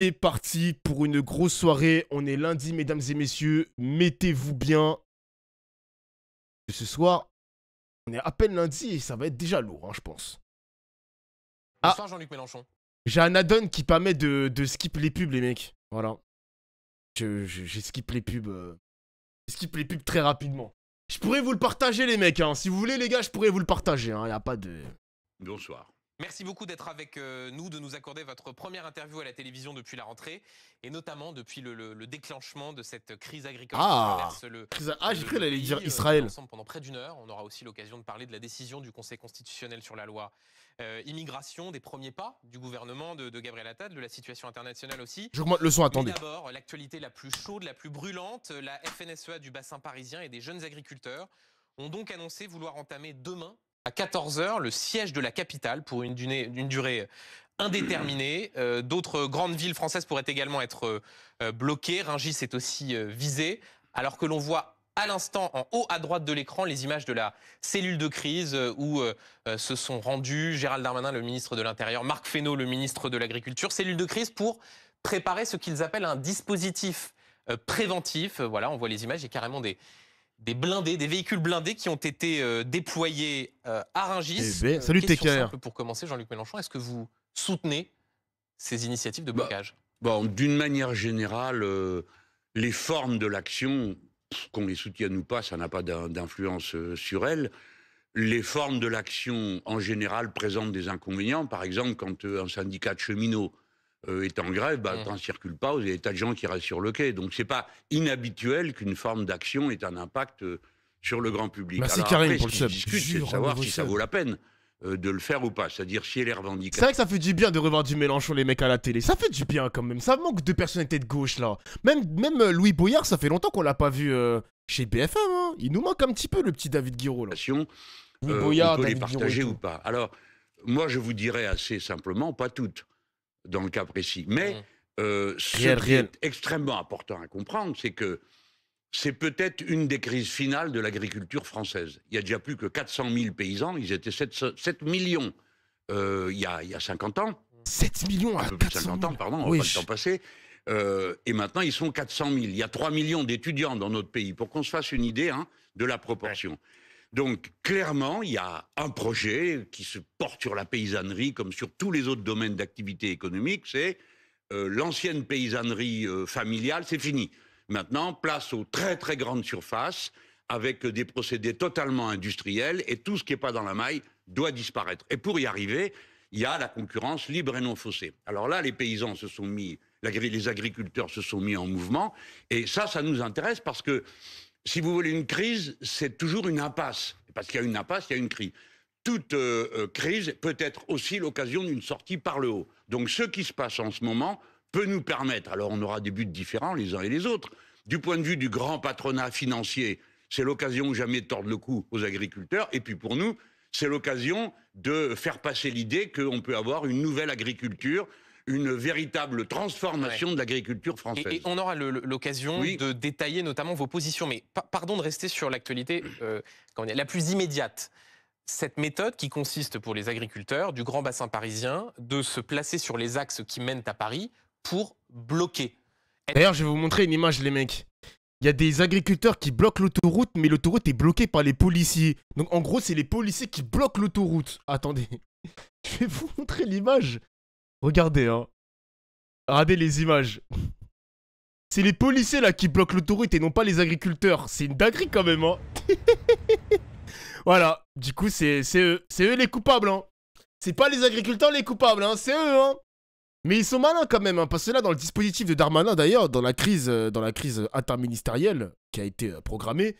C'est parti pour une grosse soirée. On est lundi, mesdames et messieurs. Mettez-vous bien. Ce soir, on est à peine lundi et ça va être déjà lourd, hein, je pense. Bonsoir Jean-Luc Mélenchon. J'ai un add-on qui permet de skip les pubs, les mecs. Voilà. J'ai skip les pubs. Skip les pubs très rapidement. Je pourrais vous le partager, les mecs. Hein. Si vous voulez, les gars, je pourrais vous le partager. Hein. Y a pas de... Bonsoir. Merci beaucoup d'être avec nous, de nous accorder votre première interview à la télévision depuis la rentrée, et notamment depuis le déclenchement de cette crise agricole qui traverse j'ai cru qu'elle allait dire Israël. Ensemble pendant près d'une heure. On aura aussi l'occasion de parler de la décision du Conseil constitutionnel sur la loi immigration, des premiers pas du gouvernement de Gabriel Attal, de la situation internationale aussi. J'augmente le son, attendez. D'abord, l'actualité la plus chaude, la plus brûlante, la FNSEA du bassin parisien et des jeunes agriculteurs ont donc annoncé vouloir entamer demain à 14 h le siège de la capitale pour une durée indéterminée. D'autres grandes villes françaises pourraient également être bloquées. Rungis est aussi visé, alors que l'on voit à l'instant en haut à droite de l'écran les images de la cellule de crise où se sont rendus Gérald Darmanin, le ministre de l'Intérieur, Marc Fesneau, le ministre de l'Agriculture. Cellule de crise pour préparer ce qu'ils appellent un dispositif préventif. Voilà, on voit les images, il y a carrément des blindés, des véhicules blindés qui ont été déployés à Rungis. Salut TKR. Pour commencer, Jean-Luc Mélenchon, est-ce que vous soutenez ces initiatives de blocage? Bon, d'une manière générale, les formes de l'action, qu'on les soutienne ou pas, ça n'a pas d'influence sur elles. Les formes de l'action, en général, présentent des inconvénients. Par exemple, quand un syndicat de cheminots est en grève, le train ne circule pas, vous avez des tas de gens qui restent sur le quai. Donc c'est pas inhabituel qu'une forme d'action ait un impact sur le grand public. Merci alors, Karim après, pour ce le qui sub. discute, c'est de savoir si ça vaut la peine de le faire ou pas. C'est-à-dire si elle est revendiquée. C'est vrai que ça fait du bien de revoir du Mélenchon, les mecs, à la télé. Ça fait du bien quand même. Ça manque de personnalité de gauche, là. Même Louis Boyard, ça fait longtemps qu'on l'a pas vu chez BFM. Hein. Il nous manque un petit peu, le petit David Guiraud, là. Louis Boyard, on peut les partager ou pas. Alors, moi, je vous dirais assez simplement, pas toutes, dans le cas précis. Mais ce qui est extrêmement important à comprendre, c'est que c'est peut-être une des crises finales de l'agriculture française. Il y a déjà plus que 400 000 paysans, ils étaient 7 millions il y a 50 ans. 7 millions à 50 ans, pardon, on va pas le temps passer. Et maintenant, ils sont 400 000. Il y a 3 millions d'étudiants dans notre pays, pour qu'on se fasse une idée de la proportion. Ouais. Donc, clairement, il y a un projet qui se porte sur la paysannerie, comme sur tous les autres domaines d'activité économique, c'est l'ancienne paysannerie familiale, c'est fini. Maintenant, place aux très très grandes surfaces, avec des procédés totalement industriels, et tout ce qui n'est pas dans la maille doit disparaître. Et pour y arriver, il y a la concurrence libre et non faussée. Alors là, les paysans se sont mis, les agriculteurs se sont mis en mouvement, et ça nous intéresse parce que, si vous voulez, une crise, c'est toujours une impasse. Parce qu'il y a une impasse, il y a une crise. Toute crise peut être aussi l'occasion d'une sortie par le haut. Donc ce qui se passe en ce moment peut nous permettre, alors on aura des buts différents les uns et les autres, du point de vue du grand patronat financier, c'est l'occasion jamais de tordre le cou aux agriculteurs, et puis pour nous, c'est l'occasion de faire passer l'idée qu'on peut avoir une nouvelle agriculture, une véritable transformation de l'agriculture française. Et on aura l'occasion de détailler notamment vos positions, mais pardon de rester sur l'actualité la plus immédiate. Cette méthode qui consiste pour les agriculteurs du grand bassin parisien de se placer sur les axes qui mènent à Paris pour bloquer. D'ailleurs, je vais vous montrer une image, les mecs. Il y a des agriculteurs qui bloquent l'autoroute, mais l'autoroute est bloquée par les policiers. Donc en gros, c'est les policiers qui bloquent l'autoroute. Attendez, je vais vous montrer l'image. Regardez, hein. Regardez les images. C'est les policiers là qui bloquent l'autoroute et non pas les agriculteurs. C'est une dinguerie quand même, hein. Voilà, du coup, c'est eux les coupables, hein. C'est pas les agriculteurs les coupables, hein. C'est eux, hein. Mais ils sont malins quand même, hein, parce que là, dans le dispositif de Darmanin, d'ailleurs, dans la crise interministérielle qui a été programmée,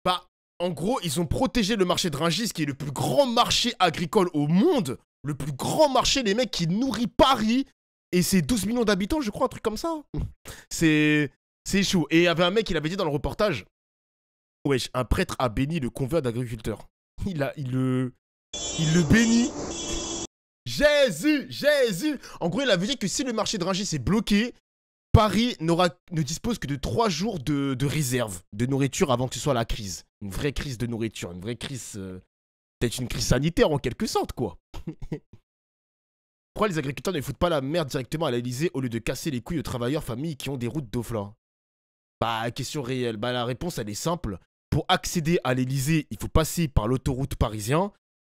bah, en gros, ils ont protégé le marché de Rungis, qui est le plus grand marché agricole au monde. Le plus grand marché, les mecs, qui nourrit Paris. Et c'est 12 millions d'habitants, je crois, un truc comme ça. C'est chaud. Et il y avait un mec, il avait dit dans le reportage, wesh, un prêtre a béni le convoi d'agriculteurs. Il le bénit. Jésus, Jésus. En gros, il avait dit que si le marché de Rungis est bloqué, Paris ne dispose que de 3 jours de réserve de nourriture avant que ce soit la crise. Une vraie crise de nourriture, une vraie crise... peut-être une crise sanitaire en quelque sorte, quoi. Pourquoi les agriculteurs ne foutent pas la merde directement à l'Elysée au lieu de casser les couilles aux travailleurs familles qui ont des routes d'Ofla? Bah, question réelle. Bah, la réponse, elle est simple. Pour accéder à l'Elysée, il faut passer par l'autoroute parisien.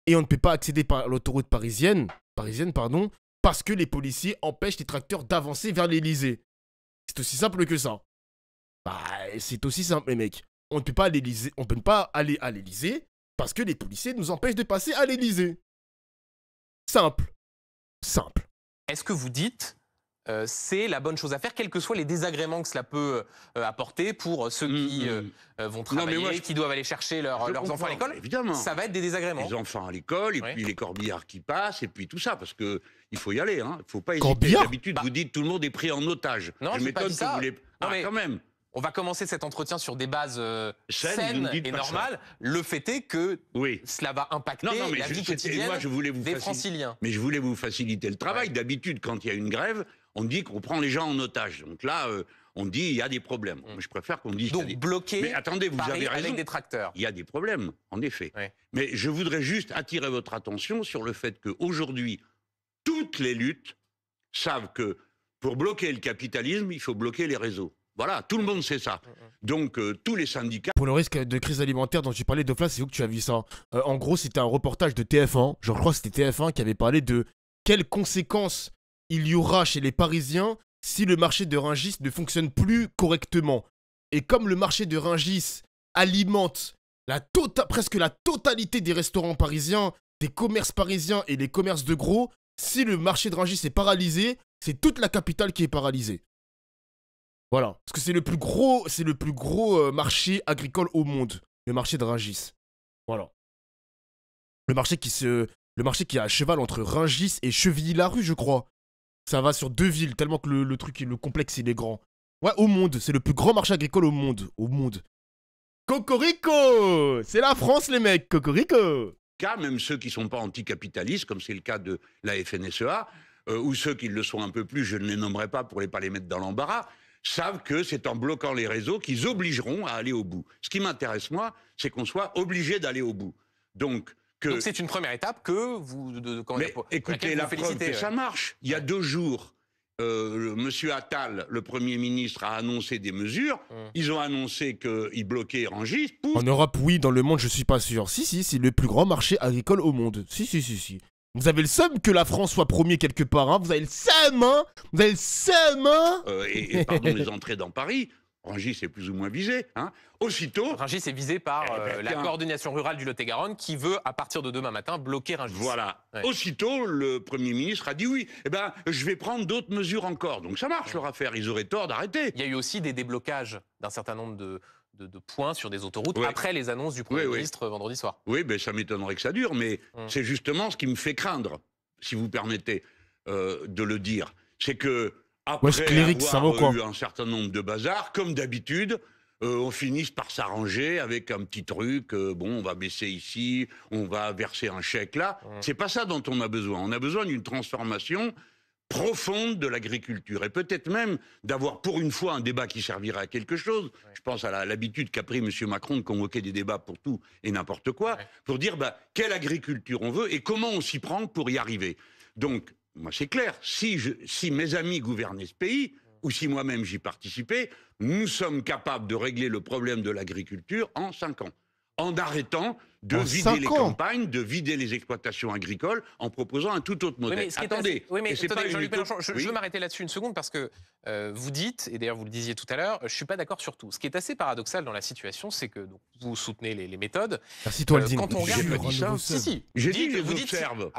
Et on ne peut pas accéder par l'autoroute parisienne, pardon, parce que les policiers empêchent les tracteurs d'avancer vers l'Elysée. C'est aussi simple que ça. Bah, c'est aussi simple, les mecs. On ne peut pas aller à l'Elysée parce que les policiers nous empêchent de passer à l'Elysée. Simple. Simple. Est-ce que vous dites c'est la bonne chose à faire, quels que soient les désagréments que cela peut apporter pour ceux qui vont travailler, qui doivent aller chercher leurs enfants à l'école? Évidemment. Ça va être des désagréments. Les enfants à l'école, et puis les corbillards qui passent, et puis tout ça, parce que il faut y aller. Hein. Il ne faut pas hésiter. D'habitude, vous dites tout le monde est pris en otage. Non, je m'étonne que vous les... Non, mais quand même. On va commencer cet entretien sur des bases saines et normales. Le fait est que cela va impacter la vie quotidienne des Franciliens. Mais je voulais vous faciliter le travail. D'habitude, quand il y a une grève, on dit qu'on prend les gens en otage. Donc là, on dit il y a des problèmes. Je préfère qu'on dise... Donc bloqué, mais attendez, vous avez raison, avec des tracteurs. Il y a des problèmes, en effet. Mais je voudrais juste attirer votre attention sur le fait qu'aujourd'hui, toutes les luttes savent que pour bloquer le capitalisme, il faut bloquer les réseaux. Voilà, tout le monde sait ça. Donc, tous les syndicats... Pour le risque de crise alimentaire dont tu parlais, Dofla, c'est où que tu as vu ça? En gros, c'était un reportage de TF1. Je crois que c'était TF1 qui avait parlé de quelles conséquences il y aura chez les Parisiens si le marché de Rungis ne fonctionne plus correctement. Et comme le marché de Rungis alimente presque la totalité des restaurants parisiens, des commerces parisiens et les commerces de gros, si le marché de Rungis est paralysé, c'est toute la capitale qui est paralysée. Voilà, parce que c'est le plus gros marché agricole au monde, le marché de Rungis. Voilà. Le marché qui est à cheval entre Rungis et Chevilly-la-Rue, je crois. Ça va sur 2 villes, tellement que le complexe, il est grand. Ouais, au monde, c'est le plus grand marché agricole au monde. Cocorico! C'est la France, les mecs, Cocorico! Même ceux qui ne sont pas anticapitalistes, comme c'est le cas de la FNSEA, ou ceux qui le sont un peu plus, je ne les nommerai pas pour ne pas les mettre dans l'embarras, savent que c'est en bloquant les réseaux qu'ils obligeront à aller au bout. Ce qui m'intéresse, moi, c'est qu'on soit obligé d'aller au bout. Donc c'est une première étape que vous... écoutez, la preuve que ça marche. Il y a 2 jours, Monsieur Attal, le Premier ministre, a annoncé des mesures. Ils ont annoncé qu'ils bloquaient Rungis. En Europe, oui. Dans le monde, je suis pas sûr. Si, c'est le plus grand marché agricole au monde. Si. Vous avez le seum que la France soit premier quelque part, hein. Vous avez le seum, hein. Et pardon, les entrées dans Paris, Rungis est plus ou moins visé, hein. Aussitôt... Rungis est visé par la coordination rurale du Lot-et-Garonne qui veut, à partir de demain matin, bloquer Rungis. Voilà. Aussitôt, le Premier ministre a dit oui. Eh ben, je vais prendre d'autres mesures encore. Donc ça marche, leur affaire. Ils auraient tort d'arrêter. Il y a eu aussi des déblocages d'un certain nombre de points sur des autoroutes après les annonces du Premier ministre vendredi soir. Oui, ben, ça m'étonnerait que ça dure, mais c'est justement ce qui me fait craindre, si vous permettez de le dire. C'est que après avoir eu un certain nombre de bazars, comme d'habitude, on finisse par s'arranger avec un petit truc, bon, on va baisser ici, on va verser un chèque là. C'est pas ça dont on a besoin. On a besoin d'une transformation profonde de l'agriculture et peut-être même d'avoir pour une fois un débat qui servira à quelque chose. Je pense à l'habitude qu'a pris M. Macron de convoquer des débats pour tout et n'importe quoi, pour dire quelle agriculture on veut et comment on s'y prend pour y arriver. Donc, moi c'est clair, si mes amis gouvernaient ce pays, ou si moi-même j'y participais, nous sommes capables de régler le problème de l'agriculture en 5 ans. En arrêtant de vider les campagnes, de vider les exploitations agricoles, en proposant un tout autre modèle. Attendez, Jean-Luc Mélenchon, je veux m'arrêter là-dessus une seconde parce que vous dites, et d'ailleurs vous le disiez tout à l'heure, je ne suis pas d'accord sur tout. Ce qui est assez paradoxal dans la situation, c'est que vous soutenez les méthodes. Merci toi, quand on regarde, j'ai dit que je vous observe.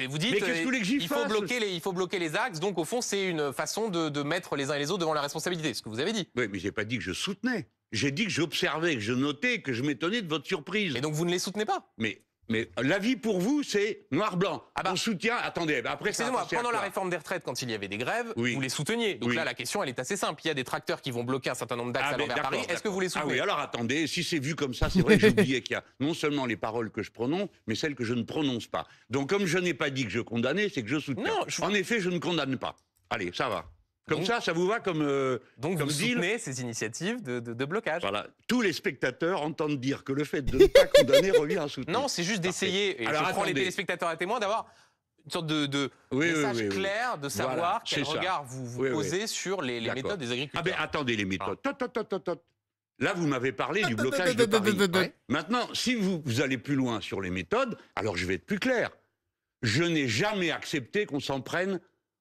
Vous dites il faut bloquer les axes, donc au fond c'est une façon de mettre les uns et les autres devant la responsabilité, ce que vous avez dit. Oui, mais j'ai pas dit que je soutenais. J'ai dit que j'observais, que je notais, que je m'étonnais de votre surprise. Et donc vous ne les soutenez pas? Mais l'avis pour vous, c'est noir-blanc. On soutient... Attendez, après ça... Excusez-moi, pendant la réforme des retraites, quand il y avait des grèves, vous les souteniez. Donc là, la question, elle est assez simple. Il y a des tracteurs qui vont bloquer un certain nombre d'axes vers Paris. Est-ce que vous les soutenez? Ah oui, alors attendez, si c'est vu comme ça, c'est vrai que j'oubliais qu'il y a non seulement les paroles que je prononce, mais celles que je ne prononce pas. Donc comme je n'ai pas dit que je condamnais, c'est que je soutiens. En effet, je ne condamne pas. Allez, ça va. Comme ça vous va comme donc comme vous soutenez ces initiatives de blocage. Voilà. tous les spectateurs entendent dire que le fait de ne pas condamner revient à soutenir. Non, c'est juste d'essayer, et je prends les téléspectateurs à témoin, d'avoir sorte de message clair de savoir voilà, quel regard vous posez sur les méthodes des agriculteurs. Ah ben attendez, les méthodes. Là, vous m'avez parlé du blocage de Paris. Ouais. Maintenant, si vous allez plus loin sur les méthodes, alors je vais être plus clair. Je n'ai jamais accepté qu'on s'en prenne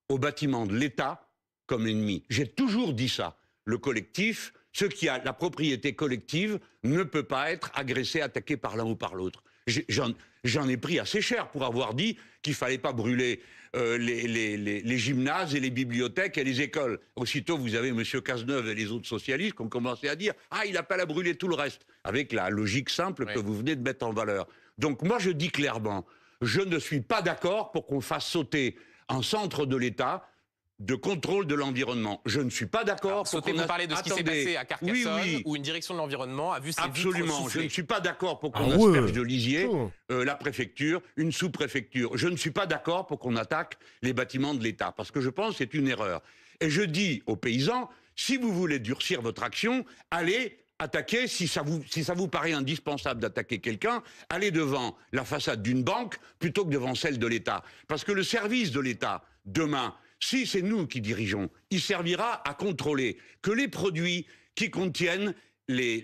au bâtiment de l'État comme ennemi. J'ai toujours dit ça. Le collectif, ce qui a la propriété collective, ne peut pas être agressé, attaqué par l'un ou par l'autre. J'en ai pris assez cher pour avoir dit qu'il ne fallait pas brûler les gymnases et les bibliothèques et les écoles. Aussitôt, vous avez M. Cazeneuve et les autres socialistes qui ont commencé à dire « Ah, il appelle à brûler tout le reste », avec la logique simple que vous venez de mettre en valeur. Donc moi, je dis clairement, je ne suis pas d'accord pour qu'on fasse sauter un centre de l'État de contrôle de l'environnement. Je ne suis pas d'accord. Sauter, vous parlez de ce qui s'est passé à Carcassonne, où une direction de l'environnement a vu ses vitres souffler. Absolument. Je ne suis pas d'accord pour qu'on asperge de lisier la préfecture, une sous-préfecture. Je ne suis pas d'accord pour qu'on attaque les bâtiments de l'État, parce que je pense que c'est une erreur. Et je dis aux paysans, si vous voulez durcir votre action, allez attaquer, si ça vous paraît indispensable d'attaquer quelqu'un, allez devant la façade d'une banque plutôt que devant celle de l'État. Parce que le service de l'État, demain, si c'est nous qui dirigeons, il servira à contrôler que les produits qui contiennent les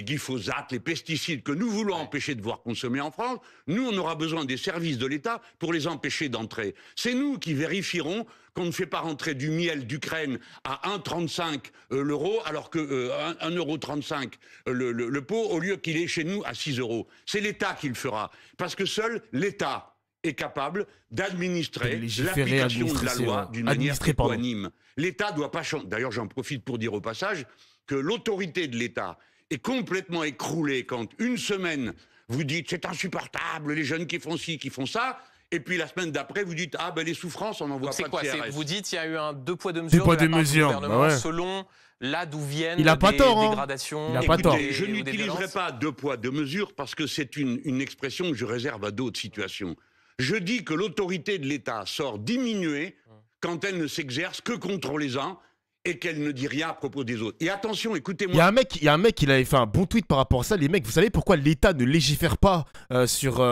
glyphosates, les pesticides que nous voulons empêcher de voir consommer en France, nous, on aura besoin des services de l'État pour les empêcher d'entrer. C'est nous qui vérifierons qu'on ne fait pas rentrer du miel d'Ukraine à 1,35 l'euro, alors que 1,35 € le pot, au lieu qu'il est chez nous à 6 €. C'est l'État qui le fera. Parce que seul l'État est capable d'administrer l'application de la loi d'une manière équanime. L'État doit pas changer. D'ailleurs, j'en profite pour dire au passage que l'autorité de l'État est complètement écroulée quand une semaine vous dites c'est insupportable, les jeunes qui font ci, qui font ça, et puis la semaine d'après vous dites ah ben les souffrances on n'en voit pas de CRS. Vous dites il y a eu un 2 poids 2 mesures de la part du gouvernement selon là d'où viennent des dégradations. Il a pas tort. Je n'utiliserai pas 2 poids 2 mesures parce que c'est une expression que je réserve à d'autres situations. Je dis que l'autorité de l'État sort diminuée quand elle ne s'exerce que contre les uns et qu'elle ne dit rien à propos des autres. Et attention, écoutez-moi. Il y a un mec qui avait fait un bon tweet par rapport à ça. Les mecs, vous savez pourquoi l'État ne légifère pas sur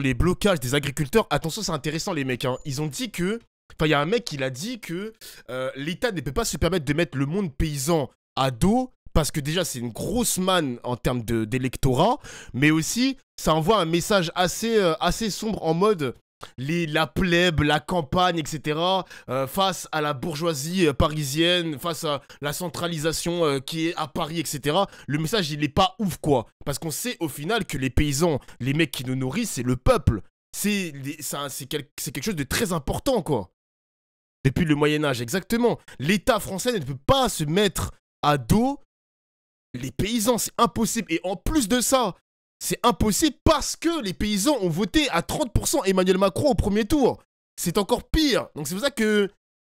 les blocages des agriculteurs? Attention, c'est intéressant les mecs. Hein. Ils ont dit que... Enfin, il y a un mec qui l'a dit que l'État ne peut pas se permettre de mettre le monde paysan à dos parce que déjà, c'est une grosse manne en termes d'électorat, mais aussi, ça envoie un message assez sombre en mode... la plèbe, la campagne, etc. Face à la bourgeoisie parisienne, face à la centralisation qui est à Paris, etc. Le message, il est pas ouf, quoi. Parce qu'on sait au final que les paysans, les mecs qui nous nourrissent, c'est le peuple. C'est quelque chose de très important, quoi. Depuis le Moyen-Âge, exactement. L'État français ne peut pas se mettre à dos les paysans, c'est impossible. Et en plus de ça, c'est impossible parce que les paysans ont voté à 30% Emmanuel Macron au premier tour. C'est encore pire. Donc c'est pour ça que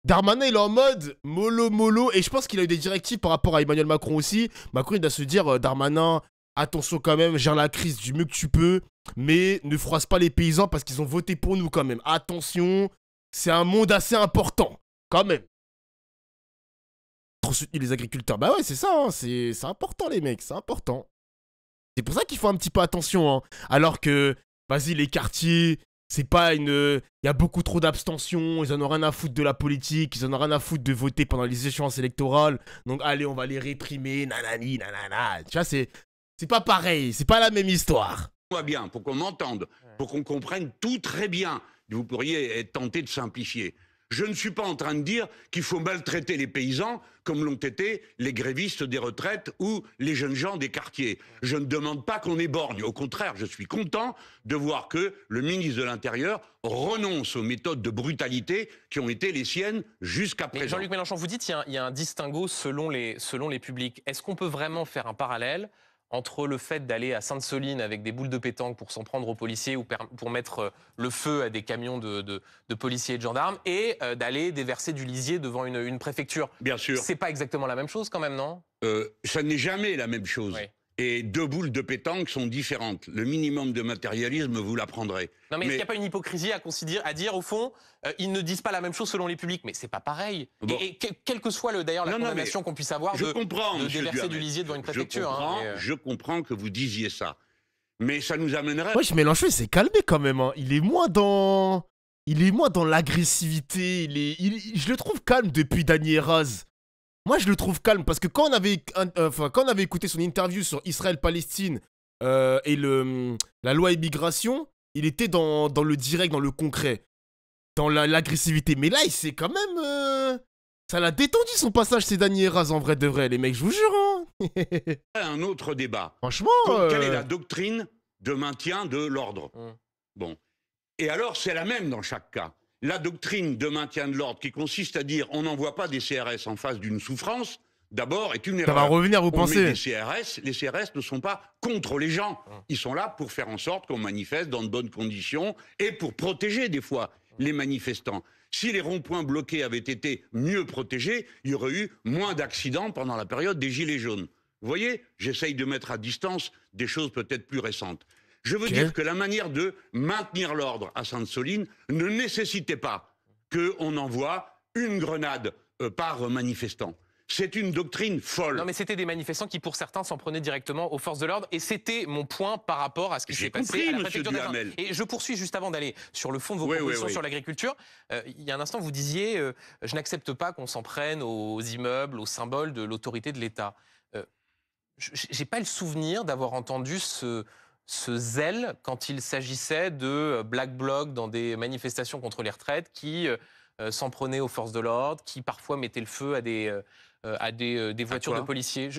Darmanin, il est en mode mollo. Et je pense qu'il a eu des directives par rapport à Emmanuel Macron aussi. Macron, il doit se dire, Darmanin, attention quand même, gère la crise du mieux que tu peux. Mais ne froisse pas les paysans parce qu'ils ont voté pour nous quand même. Attention, c'est un monde assez important. Quand même. Trop soutenir les agriculteurs. Bah ouais, c'est ça. Hein. C'est important les mecs, c'est important. C'est pour ça qu'il faut un petit peu attention, hein. Alors que, vas-y, les quartiers, c'est pas une... Il y a beaucoup trop d'abstention, ils en ont rien à foutre de la politique, ils en ont rien à foutre de voter pendant les échéances électorales. Donc, allez, on va les réprimer, nanani, nanana. Tu vois, c'est pas pareil, c'est pas la même histoire. Bien, pour qu'on m'entende, pour qu'on comprenne tout très bien. Vous pourriez être tenté de simplifier. Je ne suis pas en train de dire qu'il faut maltraiter les paysans comme l'ont été les grévistes des retraites ou les jeunes gens des quartiers. Je ne demande pas qu'on éborgne. Au contraire, je suis content de voir que le ministre de l'Intérieur renonce aux méthodes de brutalité qui ont été les siennes jusqu'à présent. Jean-Luc Mélenchon, vous dites qu'il y a un distinguo selon les publics. Est-ce qu'on peut vraiment faire un parallèle entre le fait d'aller à Sainte-Soline avec des boules de pétanque pour s'en prendre aux policiers ou pour mettre le feu à des camions de policiers et de gendarmes et d'aller déverser du lisier devant une préfecture? Bien sûr. C'est pas exactement la même chose quand même, non? Ça n'est jamais la même chose. Oui. Et 2 boules de pétanque sont différentes. Le minimum de matérialisme, vous l'apprendrez. Non, mais est-ce qu'il n'y a pas une hypocrisie à dire, au fond, ils ne disent pas la même chose selon les publics? Mais c'est pas pareil. Bon. Et quelle que soit d'ailleurs la condamnation qu'on puisse avoir de déverser du lisier devant une préfecture. Je comprends que vous disiez ça. Mais ça nous amènerait... Ouais, Mélenchon, il s'est calmé quand même. Hein. Il est moins dans l'agressivité. Je le trouve calme depuis Dany Erraz. Moi, je le trouve calme parce que quand on avait écouté son interview sur Israël-Palestine et la loi immigration, il était dans le direct, dans le concret, dans l'agressivité. Mais là, il s'est quand même... Ça l'a détendu son passage, c'est Dany Erraz en vrai de vrai, les mecs, je vous jure. Hein. Un autre débat. Franchement... Quelle est la doctrine de maintien de l'ordre? Bon. Et alors, c'est la même dans chaque cas. La doctrine de maintien de l'ordre qui consiste à dire on n'envoie pas des CRS en face d'une souffrance, d'abord, est une erreur. Ça va revenir, vous pensez? Les CRS ne sont pas contre les gens. Ils sont là pour faire en sorte qu'on manifeste dans de bonnes conditions et pour protéger, des fois, les manifestants. Si les ronds-points bloqués avaient été mieux protégés, il y aurait eu moins d'accidents pendant la période des Gilets jaunes. Vous voyez, j'essaye de mettre à distance des choses peut-être plus récentes. Je veux dire que la manière de maintenir l'ordre à Sainte-Soline ne nécessitait pas qu'on envoie une grenade par manifestant. C'est une doctrine folle. Non, mais c'était des manifestants qui, pour certains, s'en prenaient directement aux forces de l'ordre. Et c'était mon point par rapport à ce qui s'est passé à la préfecture d'Agen. Et je poursuis juste avant d'aller sur le fond de vos propositions sur l'agriculture. Il y a un instant, vous disiez je n'accepte pas qu'on s'en prenne aux immeubles, aux symboles de l'autorité de l'État. J'ai pas le souvenir d'avoir entendu ce zèle quand il s'agissait de Black Bloc dans des manifestations contre les retraites qui s'en prenaient aux forces de l'ordre, qui parfois mettaient le feu à des voitures de policiers.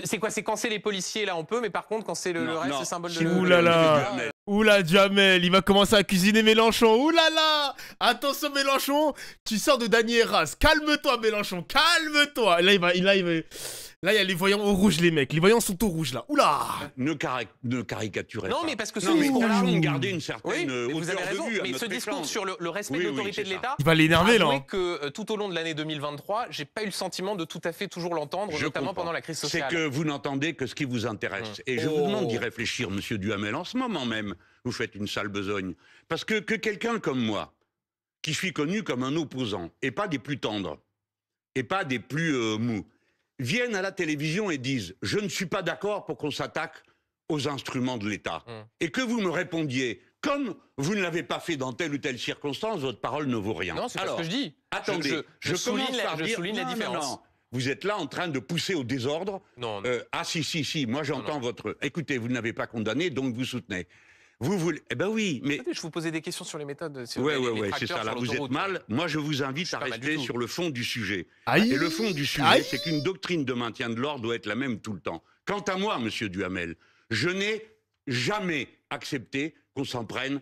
C'est quoi? C'est quand c'est les policiers, là on peut, mais par contre quand c'est le reste, le symbole de... Oulala, oula Jamel, il va commencer à cuisiner Mélenchon. Oulala, attention Mélenchon, tu sors de Dany Erraz. Calme-toi Mélenchon, calme-toi. Là il y a les voyants au rouge, les mecs. Les voyants sont au rouge, là. Oula! Ne caricaturez pas. Non, mais parce que ce discours-là... garder une certaine hauteur de vue. Mais ce discours sur le respect de l'autorité de l'État... Il va l'énerver, là. Que tout au long de l'année 2023, j'ai pas eu le sentiment de tout à fait toujours l'entendre, notamment pendant la crise sociale. C'est que vous n'entendez que ce qui vous intéresse. Et je vous demande d'y réfléchir, monsieur Duhamel. En ce moment même, vous faites une sale besogne. Parce que quelqu'un comme moi, qui suis connu comme un opposant, et pas des plus tendres, et pas des plus mous, viennent à la télévision et disent « Je ne suis pas d'accord pour qu'on s'attaque aux instruments de l'État. » Et que vous me répondiez « Comme vous ne l'avez pas fait dans telle ou telle circonstance, votre parole ne vaut rien. » Non, c'est pas ce que je dis. Attendez, je souligne la différence. Non. Vous êtes là en train de pousser au désordre. Non. Ah si, moi j'entends votre... Écoutez, vous n'avez pas condamné, donc vous soutenez. Vous voulez... Eh ben oui, mais... Écoutez, je vous posais des questions sur les méthodes. Oui, c'est ça, là, vous êtes mal. Moi, je vous invite à rester sur le fond du sujet. Aïe. Et le fond du sujet, c'est qu'une doctrine de maintien de l'ordre doit être la même tout le temps. Quant à moi, monsieur Duhamel, je n'ai jamais accepté qu'on s'en prenne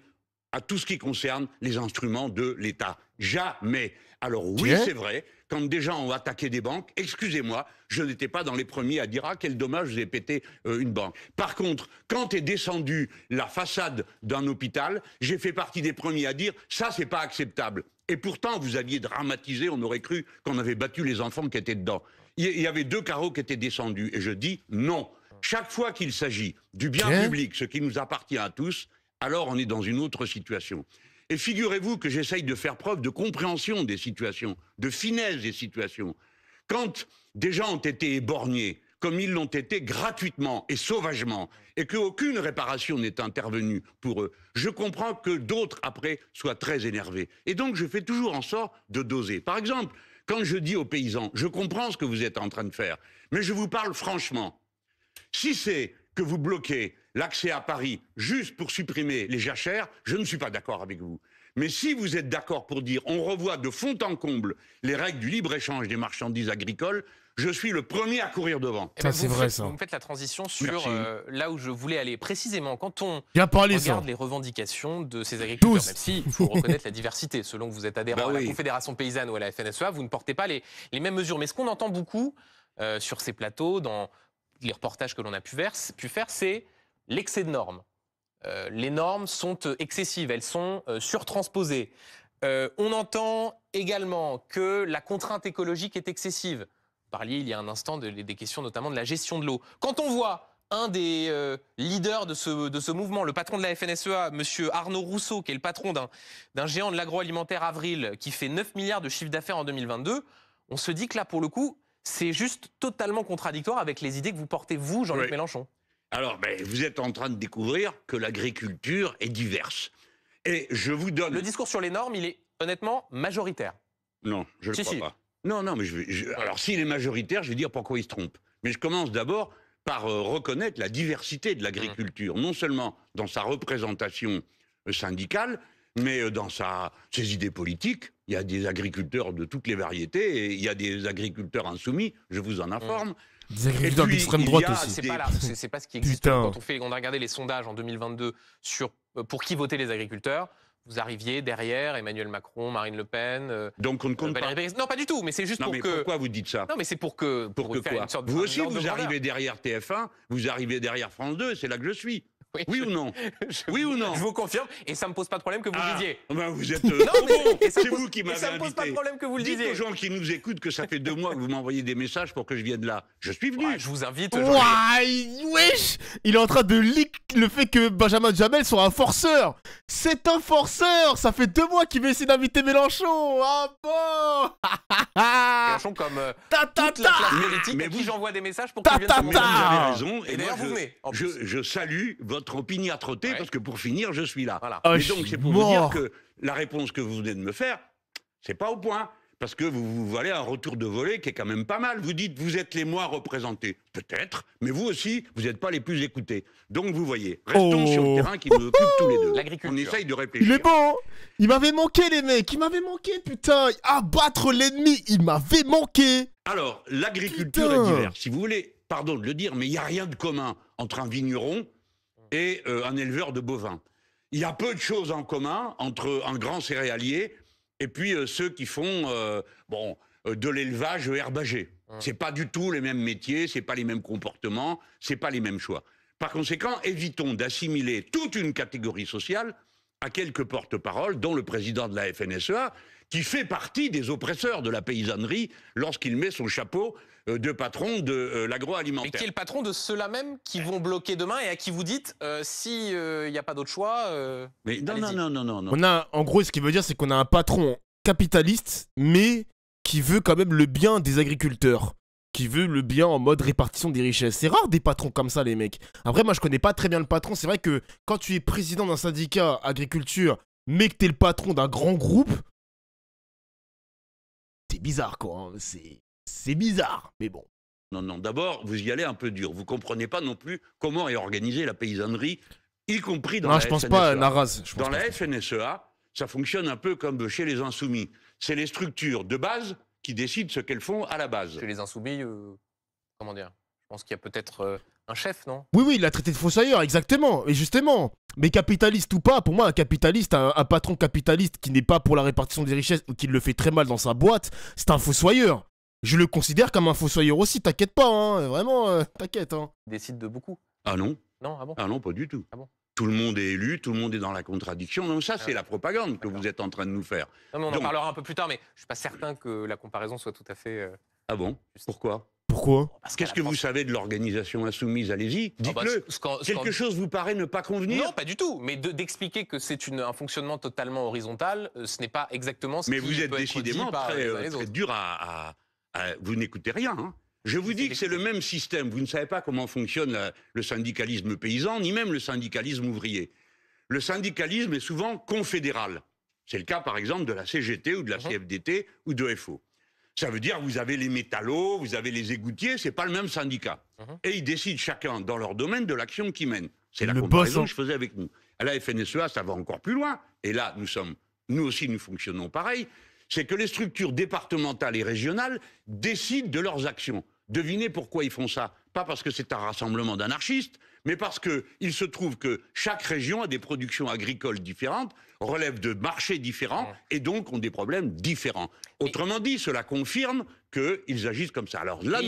à tout ce qui concerne les instruments de l'État. Jamais. Alors oui, c'est vrai, quand des gens ont attaqué des banques, excusez-moi, je n'étais pas dans les premiers à dire « Ah, quel dommage, vous avez pété une banque ». Par contre, quand est descendue la façade d'un hôpital, j'ai fait partie des premiers à dire « Ça, c'est pas acceptable ». Et pourtant, vous aviez dramatisé, on aurait cru qu'on avait battu les enfants qui étaient dedans. Il y avait 2 carreaux qui étaient descendus. Et je dis non. Chaque fois qu'il s'agit du bien public, ce qui nous appartient à tous, alors on est dans une autre situation. Et figurez-vous que j'essaye de faire preuve de compréhension des situations, de finesse des situations. Quand des gens ont été éborgnés, comme ils l'ont été gratuitement et sauvagement, et qu'aucune réparation n'est intervenue pour eux, je comprends que d'autres, après, soient très énervés. Et donc, je fais toujours en sorte de doser. Par exemple, quand je dis aux paysans, je comprends ce que vous êtes en train de faire, mais je vous parle franchement. Si c'est que vous bloquez l'accès à Paris juste pour supprimer les jachères, je ne suis pas d'accord avec vous. Mais si vous êtes d'accord pour dire on revoit de fond en comble les règles du libre-échange des marchandises agricoles, je suis le premier à courir devant. Ça, c'est vrai, ça. Vous me faites la transition sur là où je voulais aller. Précisément, quand on regarde les revendications de ces agriculteurs, même s'il faut reconnaître la diversité, selon que vous êtes adhérent à la Confédération Paysanne ou à la FNSEA, vous ne portez pas les mêmes mesures. Mais ce qu'on entend beaucoup sur ces plateaux, dans les reportages que l'on a pu faire, c'est l'excès de normes. Les normes sont excessives, elles sont surtransposées. On entend également que la contrainte écologique est excessive. Vous parliez il y a un instant des questions notamment de la gestion de l'eau. Quand on voit un des leaders de ce mouvement, le patron de la FNSEA, monsieur Arnaud Rousseau, qui est le patron d'un géant de l'agroalimentaire Avril, qui fait 9 milliards de chiffre d'affaires en 2022, on se dit que là, pour le coup, c'est juste totalement contradictoire avec les idées que vous portez, vous, Jean-Luc Mélenchon. Alors, vous êtes en train de découvrir que l'agriculture est diverse. Et je vous donne... Le discours sur les normes, il est honnêtement majoritaire. Non, je ne le crois pas. Non, non, mais alors s'il est majoritaire, je vais dire pourquoi il se trompe. Mais je commence d'abord par reconnaître la diversité de l'agriculture, non seulement dans sa représentation syndicale, mais dans ses idées politiques. Il y a des agriculteurs de toutes les variétés, et il y a des agriculteurs insoumis, je vous en informe. Des agriculteurs d'extrême droite aussi. C'est pas ce qui existe. Quand on a regardé les sondages en 2022 pour qui votaient les agriculteurs, vous arriviez derrière Emmanuel Macron, Marine Le Pen. Donc on ne compte pas. Non, pas du tout, mais c'est juste pour que. Pourquoi vous dites ça? Non, mais c'est pour que. Pour que quoi? Vous aussi, vous arrivez derrière TF1, vous arrivez derrière France 2, c'est là que je suis. Oui ou non? Oui ou non? Je vous confirme, et ça me pose pas de problème que vous le disiez. Vous êtes non, mais c'est vous qui m'avez invité. Ça me pose pas de problème que vous le disiez. Dites aux gens qui nous écoutent que ça fait 2 mois que vous m'envoyez des messages pour que je vienne là. Je suis venu. Je vous invite. Wesh, il est en train de leak le fait que Benjamin Jamel soit un forceur. C'est un forceur. Ça fait 2 mois qu'il veut essayer d'inviter Mélenchon. Ah bon? Mélenchon comme toute la classe politique à qui j'envoie des messages pour qu'il vienne se Vous avez raison. Et d'ailleurs, vous venez. Je salue votre opiniâtreté parce que pour finir, je suis là. Voilà. Et donc, c'est pour vous dire que la réponse que vous venez de me faire, c'est pas au point. Parce que vous valez un retour de volée qui est quand même pas mal. Vous dites, vous êtes les moins représentés. Peut-être, mais vous aussi, vous n'êtes pas les plus écoutés. Donc, vous voyez, restons sur le terrain qui nous occupe tous les deux. On essaye de réfléchir. Il est bon. Il m'avait manqué, les mecs. Il m'avait manqué, putain. Abattre l'ennemi, il m'avait manqué. Alors, l'agriculture est diverse. Si vous voulez, pardon de le dire, mais il n'y a rien de commun entre un vigneron et un éleveur de bovins. Il y a peu de choses en commun entre un grand céréalier et puis ceux qui font de l'élevage herbagé. C'est pas du tout les mêmes métiers, c'est pas les mêmes comportements, c'est pas les mêmes choix. Par conséquent, évitons d'assimiler toute une catégorie sociale à quelques porte-paroles, dont le président de la FNSEA, qui fait partie des oppresseurs de la paysannerie lorsqu'il met son chapeau de patron de l'agroalimentaire. Mais qui est le patron de ceux-là même qui vont bloquer demain et à qui vous dites, si il n'y a pas d'autre choix... Mais non. On a, en gros, ce qu'il veut dire, c'est qu'on a un patron capitaliste, mais qui veut quand même le bien des agriculteurs. Qui veut le bien en mode répartition des richesses. C'est rare des patrons comme ça, les mecs. Après, moi, je connais pas très bien le patron. C'est vrai que quand tu es président d'un syndicat agriculture, mais que t'es le patron d'un grand groupe, c'est bizarre, quoi. Hein. C'est bizarre, mais bon. Non. D'abord, vous y allez un peu dur. Vous comprenez pas non plus comment est organisée la paysannerie, y compris dans la FNSEA. Non, je pense pas, Naraz. Dans la FNSEA, ça fonctionne un peu comme chez les Insoumis. C'est les structures de base qui décident ce qu'elles font à la base. Chez les Insoumis, comment dire? Je pense qu'il y a peut-être un chef, non? Oui, il l'a traité de fossoyeur, exactement. Et justement, mais capitaliste ou pas, pour moi, un capitaliste, un patron capitaliste qui n'est pas pour la répartition des richesses ou qui le fait très mal dans sa boîte, c'est un fossoyeur. Je le considère comme un fossoyeur aussi, t'inquiète pas, hein, vraiment, t'inquiète. Hein. Il décide de beaucoup. Ah non? Non, ah bon? Ah non, pas du tout. Ah bon? Tout le monde est élu, tout le monde est dans la contradiction. Donc ça, c'est la propagande que vous êtes en train de nous faire. Non, mais on en parlera un peu plus tard, mais je suis pas certain que la comparaison soit tout à fait... Ah bon? Pourquoi? Pourquoi? Qu'est-ce que vous savez de l'organisation insoumise? Allez-y, dites-le. Quelque chose vous paraît ne pas convenir? Non, pas du tout. Mais d'expliquer que c'est un fonctionnement totalement horizontal, ce n'est pas exactement ce mais qui vous êtes peut décidément être dit par très dur vous n'écoutez rien. Hein. Je vous dis que c'est le même système. Vous ne savez pas comment fonctionne le syndicalisme paysan, ni même le syndicalisme ouvrier. Le syndicalisme est souvent confédéral. C'est le cas, par exemple, de la CGT ou de la CFDT ou de FO. Ça veut dire que vous avez les métallos, vous avez les égoutiers, c'est pas le même syndicat. Et ils décident chacun dans leur domaine de l'action qu'ils mènent. C'est la comparaison que je faisais avec nous. À la FNSEA, ça va encore plus loin. Et là, nous aussi, nous fonctionnons pareil. C'est que les structures départementales et régionales décident de leurs actions. Devinez pourquoi ils font ça? Pas parce que c'est un rassemblement d'anarchistes, mais parce qu'il se trouve que chaque région a des productions agricoles différentes, relève de marchés différents, et donc ont des problèmes différents. Autrement dit, cela confirme qu'ils agissent comme ça. Alors là,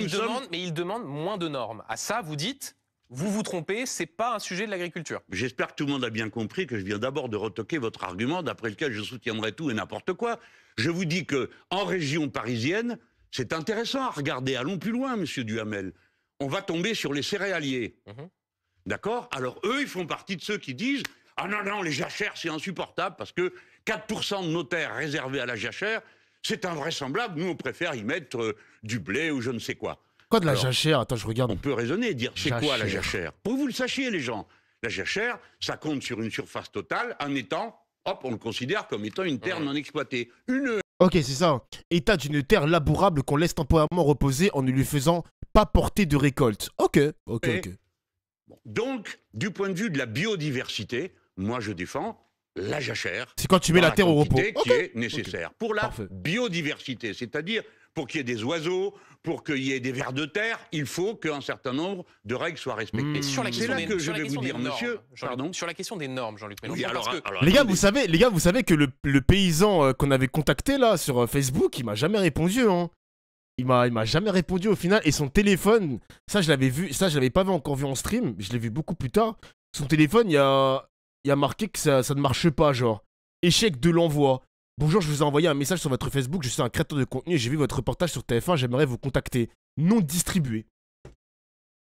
mais ils demandent moins de normes. À ça, vous dites... Vous vous trompez, c'est pas un sujet de l'agriculture. J'espère que tout le monde a bien compris que je viens d'abord de retoquer votre argument d'après lequel je soutiendrai tout et n'importe quoi. Je vous dis que en région parisienne, c'est intéressant à regarder. Allons plus loin, monsieur Duhamel. On va tomber sur les céréaliers. D'accord? Alors eux, ils font partie de ceux qui disent « Ah non, les jachères, c'est insupportable parce que 4% de nos terres réservées à la jachère, c'est invraisemblable. Nous, on préfère y mettre du blé ou je ne sais quoi. » Quoi de la Alors, jachère? Attends, je regarde. On peut raisonner et dire, c'est quoi la Jachère. jachère? Pour que vous le sachiez, les gens. La jachère, ça compte sur une surface totale, un étang, hop, on le considère comme étant une terre non exploitée. Ok, c'est ça. État d'une terre labourable qu'on laisse temporairement reposer en ne lui faisant pas porter de récolte. Ok. Donc, du point de vue de la biodiversité, moi je défends la jachère. C'est quand tu mets dans la terre au repos. quantité qui est nécessaire. Pour la Parfait. biodiversité, c'est-à-dire pour qu'il y ait des oiseaux, pour qu'il y ait des vers de terre, il faut qu'un certain nombre de règles soient respectées. Et sur la C'est question là des, que sur je la vais vous question dire, des normes, monsieur, Jean-Luc- pardon. sur la question des normes, Jean-Luc Mélenchon, Oui, parce que alors, Les gars, attendez. vous savez que le paysan qu'on avait contacté là sur Facebook, il m'a jamais répondu. Hein. Il m'a jamais répondu au final. Et son téléphone, ça je l'avais vu, ça je l'avais pas encore vu en stream, je l'ai vu beaucoup plus tard. Son téléphone, il y a marqué que ça ne marche pas, genre. Échec de l'envoi. Bonjour, je vous ai envoyé un message sur votre Facebook, je suis un créateur de contenu et j'ai vu votre reportage sur TF1, j'aimerais vous contacter. Non distribué.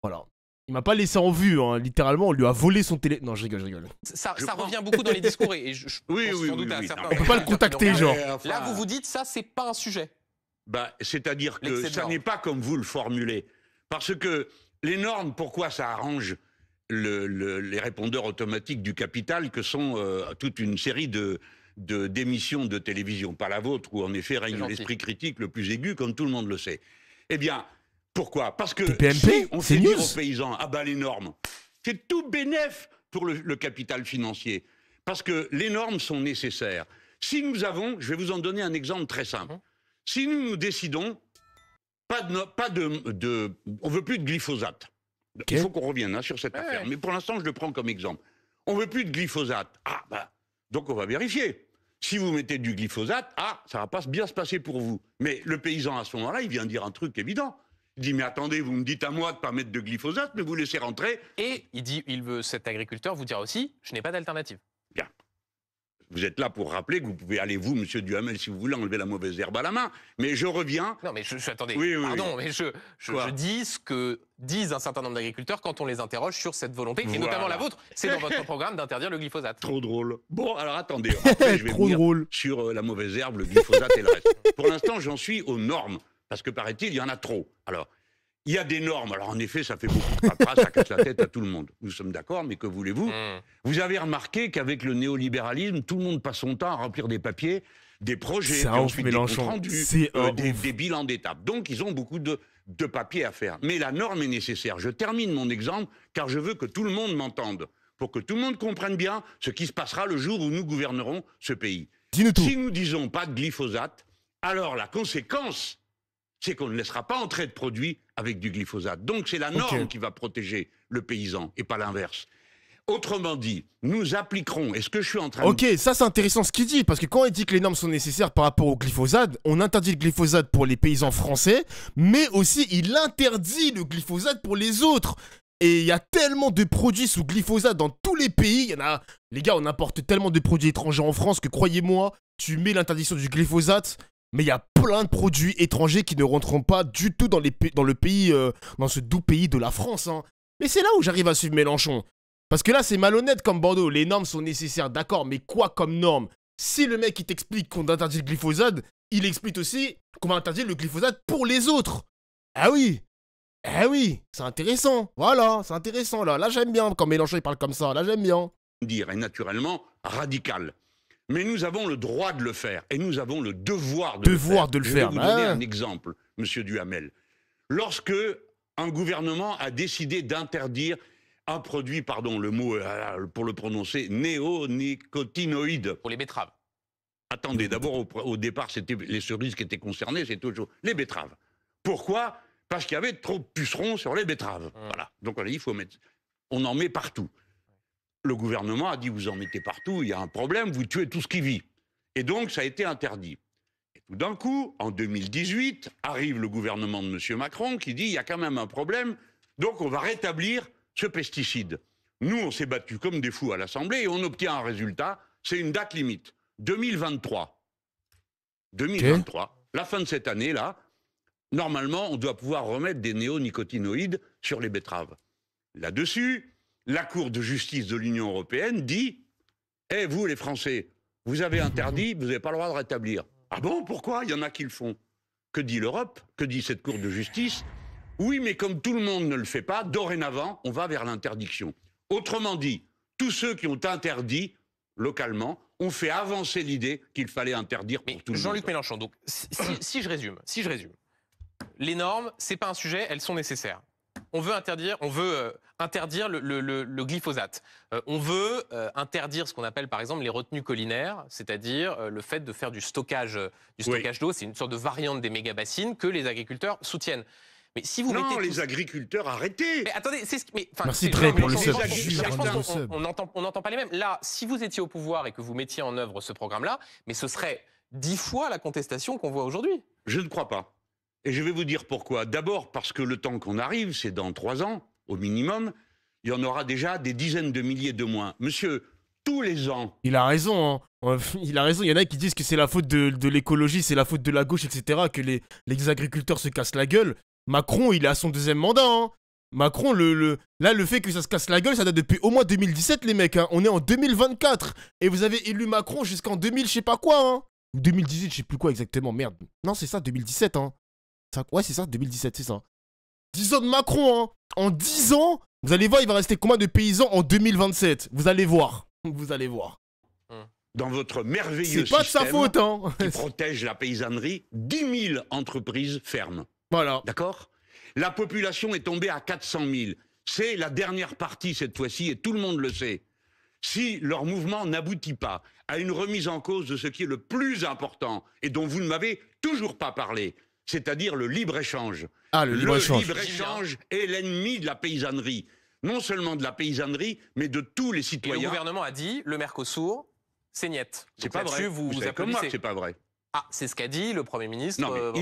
Voilà. Il m'a pas laissé en vue, hein. Littéralement, on lui a volé son télé... Non, je rigole. ça Je prends- revient beaucoup dans les discours et je Oui, pense oui, sans oui, doute à oui, certains. non, mais- On peut pas le contacter, genre. Là, vous vous dites ça, c'est pas un sujet. Bah, c'est-à-dire que L'excès de ça normes. n'est pas comme vous le formulez. Parce que les normes, pourquoi ça arrange les répondeurs automatiques du capital, que sont toute une série d'émissions de télévision, pas la vôtre, où en effet règne gentil. l'esprit critique le plus aigu, comme tout le monde le sait. Eh bien, pourquoi? Parce que TPMP, si on c'est fait dire news. aux paysans, ah bah les normes, c'est tout bénef pour le capital financier. Parce que les normes sont nécessaires. Si nous avons, je vais vous en donner un exemple très simple. Si nous décidons, on veut plus de glyphosate. Ok. Il faut qu'on revienne hein, sur cette Ouais. affaire. Mais pour l'instant, je le prends comme exemple. On veut plus de glyphosate. Ah, bah, donc on va vérifier. Si vous mettez du glyphosate, ça va pas bien se passer pour vous. Mais le paysan, à ce moment-là, il vient dire un truc évident. Il dit, mais attendez, vous me dites à moi de pas mettre de glyphosate, mais vous laissez rentrer. Et cet agriculteur vous dira aussi, je n'ai pas d'alternative. Bien. Vous êtes là pour rappeler que vous pouvez aller, vous, monsieur Duhamel, si vous voulez, enlever la mauvaise herbe à la main. Mais je reviens. Non, mais attendez, Oui, oui, pardon, oui. mais je dis ce que disent un certain nombre d'agriculteurs quand on les interroge sur cette volonté, et Voilà. notamment la vôtre. C'est dans votre programme d'interdire le glyphosate. Trop drôle. Bon, alors attendez. Après, je vais Trop venir drôle. sur la mauvaise herbe, le glyphosate et le reste. Pour l'instant, j'en suis aux normes. Parce que, paraît-il, il y en a trop. Alors, il y a des normes. Alors, en effet, ça fait beaucoup de paperasse, ça casse la tête à tout le monde. Nous sommes d'accord, mais que voulez-vous? Vous avez remarqué qu'avec le néolibéralisme, tout le monde passe son temps à remplir des papiers, des projets, C'est puis un ouf, ensuite des Mélenchon. comptes rendus, C'est un ouf. des bilans d'étapes. Donc, ils ont beaucoup de papiers à faire. Mais la norme est nécessaire. Je termine mon exemple, car je veux que tout le monde m'entende, pour que tout le monde comprenne bien ce qui se passera le jour où nous gouvernerons ce pays. Dis-nous tout. Si nous disons pas de glyphosate, alors la conséquence, c'est qu'on ne laissera pas entrer de produits avec du glyphosate. Donc c'est la norme qui va protéger le paysan et pas l'inverse. Autrement dit, nous appliquerons, et ce que je suis en train Ok, ça c'est intéressant ce qu'il dit, parce que quand il dit que les normes sont nécessaires par rapport au glyphosate, on interdit le glyphosate pour les paysans français, mais aussi il interdit le glyphosate pour les autres. Et il y a tellement de produits sous glyphosate dans tous les pays, il y en a... Les gars, on importe tellement de produits étrangers en France que croyez-moi, tu mets l'interdiction du glyphosate, mais il y a plein de produits étrangers qui ne rentreront pas du tout dans le pays, dans ce doux pays de la France. Hein. Mais c'est là où j'arrive à suivre Mélenchon. Parce que là, c'est malhonnête comme Bordeaux. Les normes sont nécessaires, d'accord, mais quoi comme normes? Si le mec, il t'explique qu'on interdit le glyphosate, il explique aussi qu'on va interdire le glyphosate pour les autres. Ah oui. Eh oui, c'est intéressant. Voilà, c'est intéressant, là. Là, j'aime bien quand Mélenchon, il parle comme ça. Là, j'aime bien. dire, est naturellement radical. Mais nous avons le droit de le faire et nous avons le devoir de le faire. De le Je faire. vais vous donner un exemple, monsieur Duhamel. Lorsque un gouvernement a décidé d'interdire un produit, pardon, le mot pour le prononcer, néonicotinoïde. Pour les betteraves. Attendez, d'abord, au départ, c'était les cerises qui étaient concernées, c'est autre chose. Les betteraves. Pourquoi? Parce qu'il y avait trop de pucerons sur les betteraves. Voilà. Donc on a dit, il faut mettre... On en met partout. Le gouvernement a dit, vous en mettez partout, il y a un problème, vous tuez tout ce qui vit. Et donc, ça a été interdit. Et tout d'un coup, en 2018, arrive le gouvernement de M. Macron qui dit, il y a quand même un problème, donc on va rétablir ce pesticide. Nous, on s'est battus comme des fous à l'Assemblée et on obtient un résultat, c'est une date limite, 2023. 2023, la fin de cette année-là, normalement, on doit pouvoir remettre des néonicotinoïdes sur les betteraves. Là-dessus, la Cour de justice de l'Union européenne dit « Eh, vous les Français, vous avez interdit, vous n'avez pas le droit de rétablir. » Ah bon, pourquoi? Il y en a qui le font. Que dit l'Europe? Que dit cette Cour de justice? Oui, mais comme tout le monde ne le fait pas, dorénavant, on va vers l'interdiction. Autrement dit, tous ceux qui ont interdit localement ont fait avancer l'idée qu'il fallait interdire pour tout le monde. Jean-Luc Mélenchon, donc si je résume, les normes, c'est pas un sujet, elles sont nécessaires. On veut interdire le glyphosate. On veut interdire ce qu'on appelle par exemple les retenues collinaires, c'est-à-dire le fait de faire du stockage d'eau. C'est une sorte de variante des méga-bassines que les agriculteurs soutiennent. Mais si vous non, les agriculteurs, arrêtez. Mais attendez, merci très pour le sub. On n'entend pas les mêmes. Là, si vous étiez au pouvoir et que vous mettiez en œuvre ce programme-là, mais ce serait 10 fois la contestation qu'on voit aujourd'hui. Je ne crois pas. Et je vais vous dire pourquoi. D'abord parce que le temps qu'on arrive, c'est dans 3 ans, au minimum. Il y en aura déjà des dizaines de milliers de moins. Monsieur, tous les ans... Il a raison, hein. Il a raison. Il y en a qui disent que c'est la faute de l'écologie, c'est la faute de la gauche, etc. Que les agriculteurs se cassent la gueule. Macron, il est à son 2e mandat, hein. Macron, là, le fait que ça se casse la gueule, ça date depuis au moins 2017, les mecs, hein. On est en 2024. Et vous avez élu Macron jusqu'en 2000, je sais pas quoi, hein. Ou 2018, je sais plus quoi exactement, merde. Non, c'est ça, 2017, hein. Ouais, c'est ça, 2017, c'est ça. 10 ans de Macron, hein. En 10 ans, vous allez voir, il va rester combien de paysans en 2027? Vous allez voir. Vous allez voir. Dans votre merveilleux c'est pas de sa faute, hein. Qui protège la paysannerie, 10 000 entreprises ferment. Voilà. D'accord? La population est tombée à 400 000. C'est la dernière partie cette fois-ci et tout le monde le sait. Si leur mouvement n'aboutit pas à une remise en cause de ce qui est le plus important et dont vous ne m'avez toujours pas parlé, c'est-à-dire le libre-échange. Ah, le libre-échange. Le libre-échange est l'ennemi de la paysannerie. Non seulement de la paysannerie, mais de tous les citoyens. Et le gouvernement a dit, le Mercosur, c'est niet. C'est pas vrai. Vous savez comme moi que c'est pas vrai. Ah, c'est ce qu'a dit le Premier ministre. Non, mais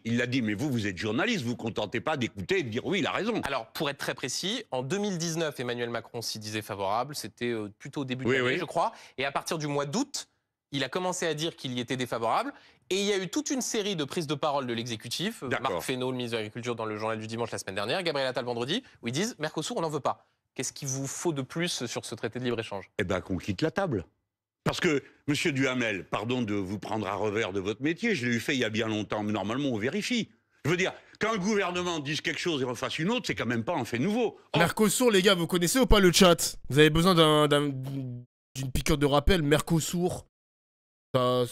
il l'a dit, mais vous êtes journaliste, vous ne vous contentez pas d'écouter et de dire oui, il a raison. Alors, pour être très précis, en 2019, Emmanuel Macron s'y disait favorable, c'était plutôt au début de l'année, je crois, et à partir du mois d'août, il a commencé à dire qu'il y était défavorable, et il y a eu toute une série de prises de parole de l'exécutif, Marc Fesneau, le ministre de l'Agriculture, dans le journal du dimanche la semaine dernière, Gabriel Attal vendredi, où ils disent « Mercosur, on n'en veut pas ». Qu'est-ce qu'il vous faut de plus sur ce traité de libre-échange? Eh bien, qu'on quitte la table. Parce que, monsieur Duhamel, pardon de vous prendre à revers de votre métier, je l'ai eu fait il y a bien longtemps, mais normalement on vérifie. Je veux dire, quand un gouvernement dise quelque chose et refasse une autre, c'est quand même pas un fait nouveau. Mercosur, les gars, vous connaissez ou pas le chat? Vous avez besoin d'une piqûre de rappel? Mercosur, ça...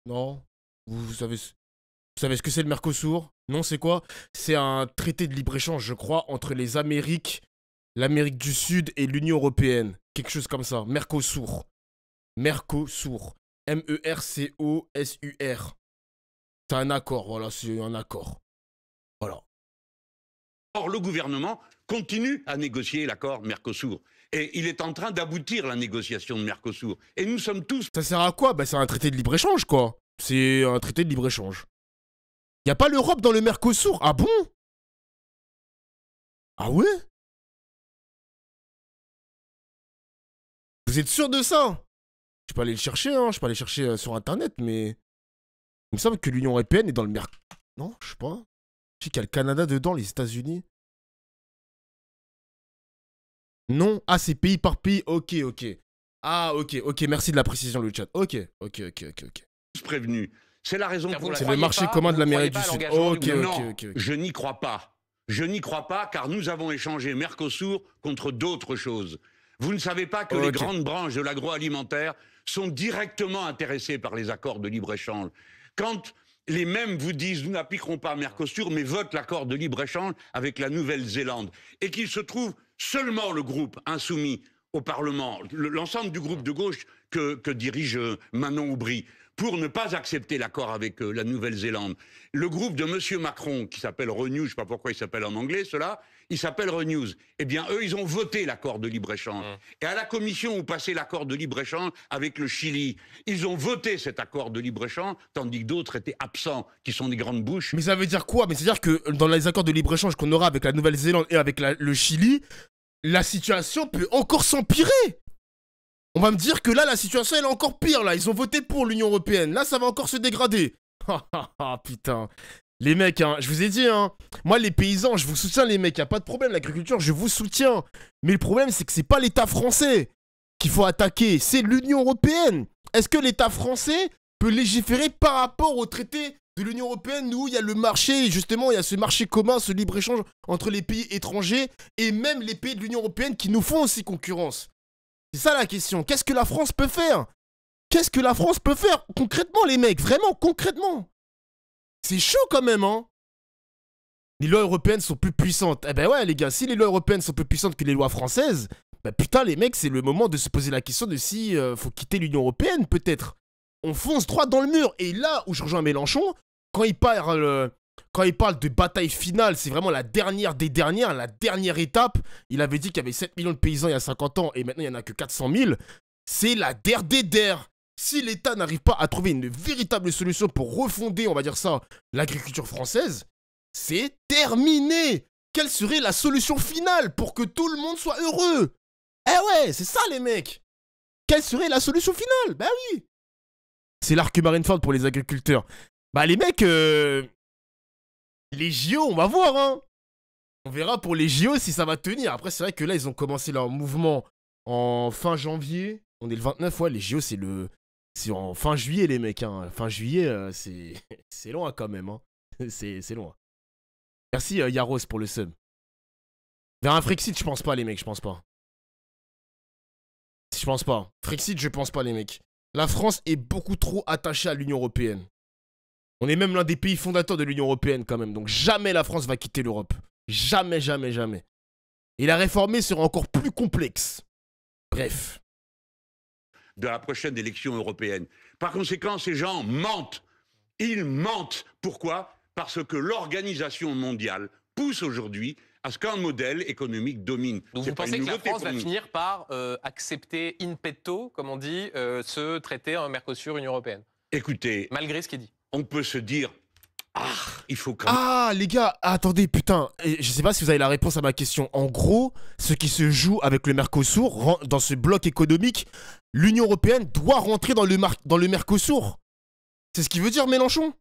Non? Vous savez ce que c'est le Mercosur? Non, c'est quoi? C'est un traité de libre-échange, je crois, entre les Amériques, l'Amérique du Sud et l'Union Européenne. Quelque chose comme ça. Mercosur. Mercosur. M-E-R-C-O-S-U-R. C'est un accord, voilà, c'est un accord. Voilà. Or, le gouvernement continue à négocier l'accord Mercosur. Et il est en train d'aboutir la négociation de Mercosur. Et nous sommes tous... Ça sert à quoi? Bah, c'est un traité de libre-échange, quoi. C'est un traité de libre-échange. Y a pas l'Europe dans le Mercosur? Ah bon? Ah ouais? Vous êtes sûr de ça? Je peux aller le chercher, hein. Je peux aller chercher sur Internet, mais... Il me semble que l'Union Européenne est dans le Mercosur. Non, je sais pas. Je sais qu'il y a le Canada dedans, les États-Unis. Non. Ah, c'est pays par pays. Ok, ok. Ah, ok, ok. Merci de la précision, le chat. Ok, ok, ok, ok, ok. Prévenus. C'est la raison pour laquelle... C'est le marché commun de l'Amérique du Sud. Ok, ok. Je n'y crois pas. Je n'y crois pas car nous avons échangé Mercosur contre d'autres choses. Vous ne savez pas que les grandes branches de l'agroalimentaire sont directement intéressées par les accords de libre-échange. Quand les mêmes vous disent « nous n'appliquerons pas Mercosur, mais votent l'accord de libre-échange avec la Nouvelle-Zélande » et qu'il se trouve seulement le groupe insoumis au Parlement, l'ensemble du groupe de gauche que dirige Manon Aubry, pour ne pas accepter l'accord avec la Nouvelle-Zélande. Le groupe de M. Macron, qui s'appelle Renew, je ne sais pas pourquoi il s'appelle en anglais, cela, il s'appelle Renews. Eh bien, eux, ils ont voté l'accord de libre-échange. Et à la commission où passait l'accord de libre-échange avec le Chili, ils ont voté cet accord de libre-échange, tandis que d'autres étaient absents, qui sont des grandes bouches. Mais ça veut dire quoi? Mais c'est-à-dire que dans les accords de libre-échange qu'on aura avec la Nouvelle-Zélande et avec le Chili, la situation peut encore s'empirer. On va me dire que là, la situation, elle est encore pire, là. Ils ont voté pour l'Union Européenne. Là, ça va encore se dégrader. Ah, putain. Les mecs, hein, je vous ai dit, hein. Moi, les paysans, je vous soutiens, les mecs. Y a pas de problème, l'agriculture, je vous soutiens. Mais le problème, c'est que c'est pas l'État français qu'il faut attaquer. C'est l'Union Européenne. Est-ce que l'État français peut légiférer par rapport au traité de l'Union Européenne où il y a le marché, justement, il y a ce marché commun, ce libre-échange entre les pays étrangers et même les pays de l'Union Européenne qui nous font aussi concurrence. C'est ça la question. Qu'est-ce que la France peut faire? Qu'est-ce que la France peut faire concrètement, les mecs? Vraiment, concrètement. C'est chaud quand même, hein. Les lois européennes sont plus puissantes. Eh ben ouais, les gars, si les lois européennes sont plus puissantes que les lois françaises, bah putain, les mecs, c'est le moment de se poser la question de si faut quitter l'Union Européenne, peut-être. On fonce droit dans le mur. Et là où je rejoins Mélenchon, quand il parle de bataille finale, c'est vraiment la dernière des dernières, la dernière étape. Il avait dit qu'il y avait 7 millions de paysans il y a 50 ans et maintenant il n'y en a que 400 000. C'est la der des der. Si l'État n'arrive pas à trouver une véritable solution pour refonder, on va dire ça, l'agriculture française, c'est terminé. Quelle serait la solution finale pour que tout le monde soit heureux? Eh ouais, c'est ça les mecs. Quelle serait la solution finale? Bah oui. C'est l'arc Marineford pour les agriculteurs. Bah les mecs, les JO, on va voir, hein. On verra pour les JO si ça va tenir. Après, c'est vrai que là, ils ont commencé leur mouvement en fin janvier. On est le 29, ouais, les JO, c'est en fin juillet, les mecs, hein. Fin juillet, c'est loin quand même, hein. C'est loin. Merci Yaros pour le sub. Vers un Frexit, je pense pas, les mecs, je pense pas. Je pense pas. Frexit, je pense pas, les mecs. La France est beaucoup trop attachée à l'Union Européenne. On est même l'un des pays fondateurs de l'Union Européenne quand même. Donc jamais la France va quitter l'Europe. Jamais, jamais, jamais. Et la réformer sera encore plus complexe. Bref. De la prochaine élection européenne. Par conséquent, ces gens mentent. Ils mentent. Pourquoi? Parce que l'organisation mondiale pousse aujourd'hui à ce qu'un modèle économique domine. Donc vous pensez que la France va finir par accepter in petto, comme on dit, ce traité en Mercosur-Union Européenne? Écoutez, malgré ce qu'il dit. On peut se dire, il faut quand même... Ah, les gars, attendez, putain, je sais pas si vous avez la réponse à ma question. En gros, ce qui se joue avec le Mercosur, dans ce bloc économique, l'Union Européenne doit rentrer dans le Mercosur. C'est ce qu'il veut dire, Mélenchon?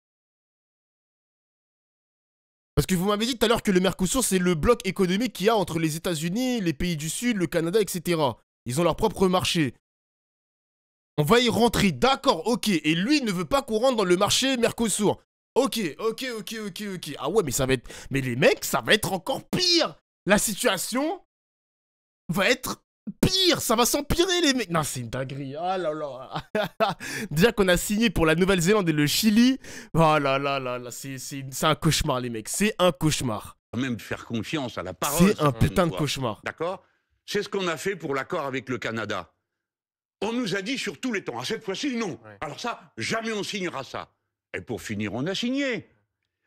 Parce que vous m'avez dit tout à l'heure que le Mercosur, c'est le bloc économique qu'il y a entre les États-Unis, les pays du Sud, le Canada, etc. Ils ont leur propre marché. On va y rentrer, d'accord, ok. Et lui ne veut pas qu'on rentre dans le marché Mercosur. Ok. Ah ouais, mais ça va être... Mais les mecs, ça va être encore pire. La situation va être pire. Ça va s'empirer, les mecs. Non, c'est une dinguerie. Ah là là. Déjà qu'on a signé pour la Nouvelle-Zélande et le Chili. Oh là là. C'est un cauchemar, les mecs. C'est un cauchemar. Même faire confiance à la parole. C'est un putain de cauchemar. D'accord? C'est ce qu'on a fait pour l'accord avec le Canada. On nous a dit sur tous les temps, cette fois-ci, non. Ouais. Alors ça, jamais on signera ça. Et pour finir, on a signé.